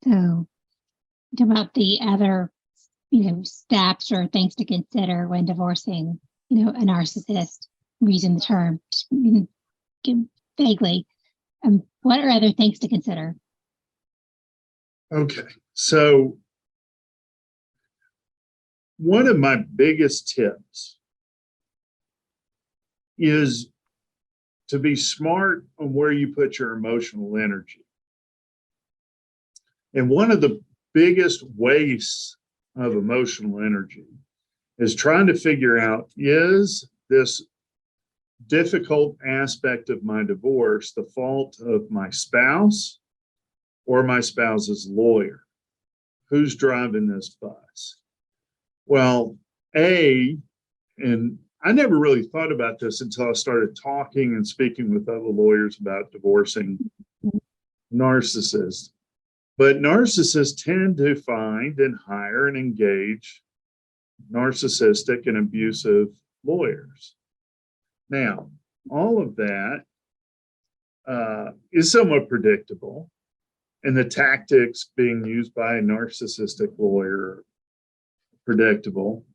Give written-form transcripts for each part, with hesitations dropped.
So, about the other, steps or things to consider when divorcing, a narcissist, using the term vaguely. What are other things to consider? Okay, so one of my biggest tips is to be smart on where you put your emotional energy. And one of the biggest wastes of emotional energy is trying to figure out, is this difficult aspect of my divorce the fault of my spouse or my spouse's lawyer? Who's driving this bus? Well, and I never really thought about this until I started talking and speaking with other lawyers about divorcing narcissists. But narcissists tend to find and hire and engage narcissistic and abusive lawyers. Now, all of that is somewhat predictable, and the tactics being used by a narcissistic lawyer predictable.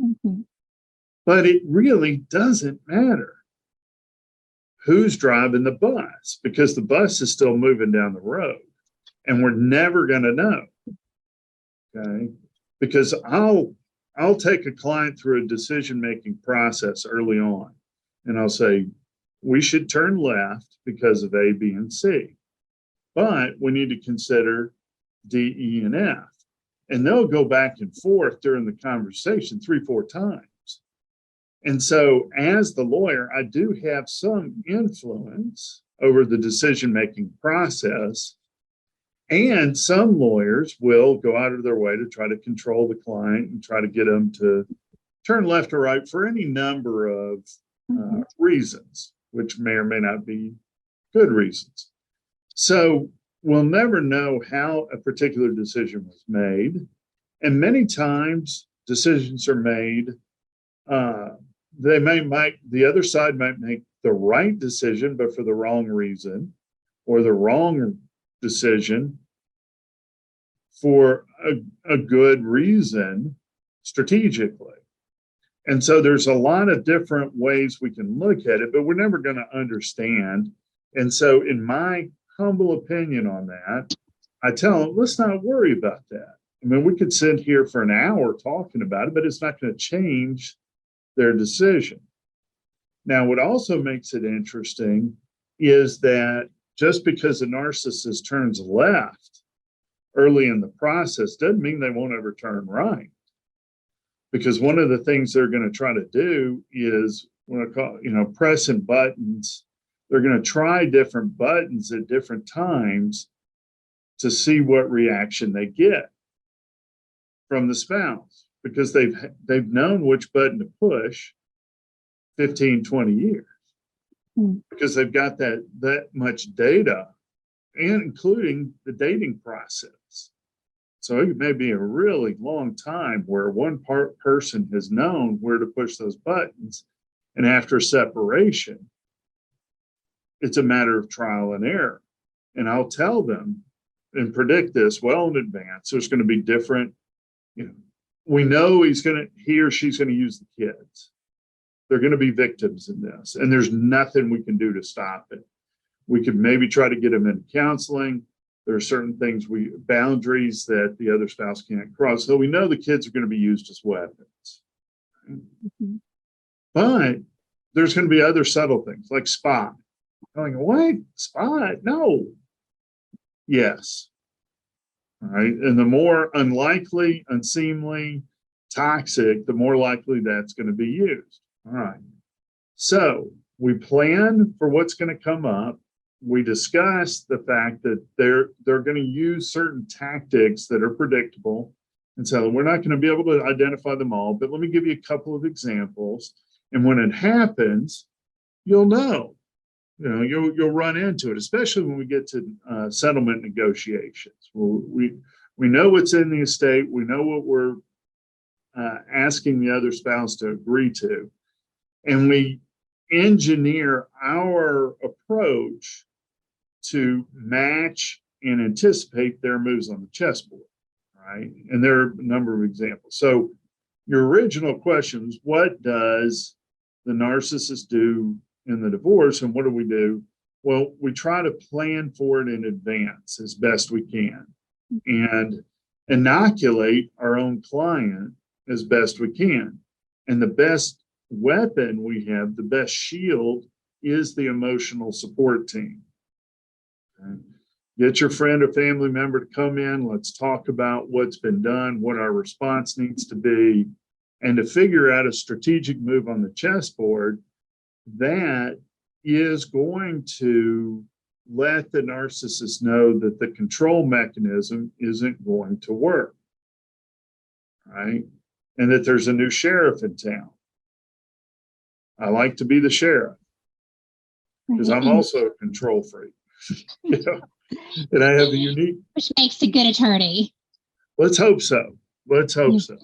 Mm-hmm. But it really doesn't matter who's driving the bus, because the bus is still moving down the road, and we're never going to know. Okay, because I'll take a client through a decision-making process early on, and I'll say, we should turn left because of A, B, and C, but we need to consider D, E, and F. And they'll go back and forth during the conversation 3-4 times. And so as the lawyer, I do have some influence over the decision-making process. And some lawyers will go out of their way to try to control the client and try to get them to turn left or right for any number of reasons, which may or may not be good reasons. So we'll never know how a particular decision was made. And many times decisions are made, the other side might make the right decision, but for the wrong reason, or the wrong decision for a good reason strategically. And so there's a lot of different ways we can look at it, but we're never going to understand. And so in my humble opinion on that, I tell them, let's not worry about that. I mean, we could sit here for an hour talking about it, but it's not going to change their decision. Now, what also makes it interesting is that just because a narcissist turns left early in the process doesn't mean they won't ever turn right. Because one of the things they're going to try to do is, pressing buttons. They're going to try different buttons at different times to see what reaction they get from the spouse, because they've known which button to push 15, 20 years, because they've got that much data, and including the dating process. So it may be a really long time where one person has known where to push those buttons, and after separation, it's a matter of trial and error. And I'll tell them and predict this well in advance. There's going to be different, we know he or she's going to use the kids. They're going to be victims in this, and there's nothing we can do to stop it. We could maybe try to get them into counseling. There are certain things, boundaries that the other spouse can't cross. So we know the kids are going to be used as weapons. Mm-hmm. But there's going to be other subtle things like spot. Going, what? Spot? No. Yes. All right. And the more unlikely, unseemly, toxic, the more likely that's going to be used. All right. So we plan for what's going to come up. We discuss the fact that they're going to use certain tactics that are predictable. And so we're not going to be able to identify them all, but let me give you a couple of examples. And when it happens, you'll know. You'll run into it, especially when we get to settlement negotiations. We know what's in the estate. We know what we're asking the other spouse to agree to. And we engineer our approach to match and anticipate their moves on the chessboard, right? And there are a number of examples. So your original question is, what does the narcissist do in the divorce, and what do we do? Well, we try to plan for it in advance as best we can and inoculate our own client as best we can. And the best weapon we have, the best shield, is the emotional support team. Okay? Get your friend or family member to come in. Let's talk about what's been done, what our response needs to be, and to figure out a strategic move on the chessboard that is going to let the narcissist know that the control mechanism isn't going to work, right? And that there's a new sheriff in town. I like to be the sheriff because I'm also a control freak, you know, and I have a unique. Which makes a good attorney. Let's hope so. Let's hope so.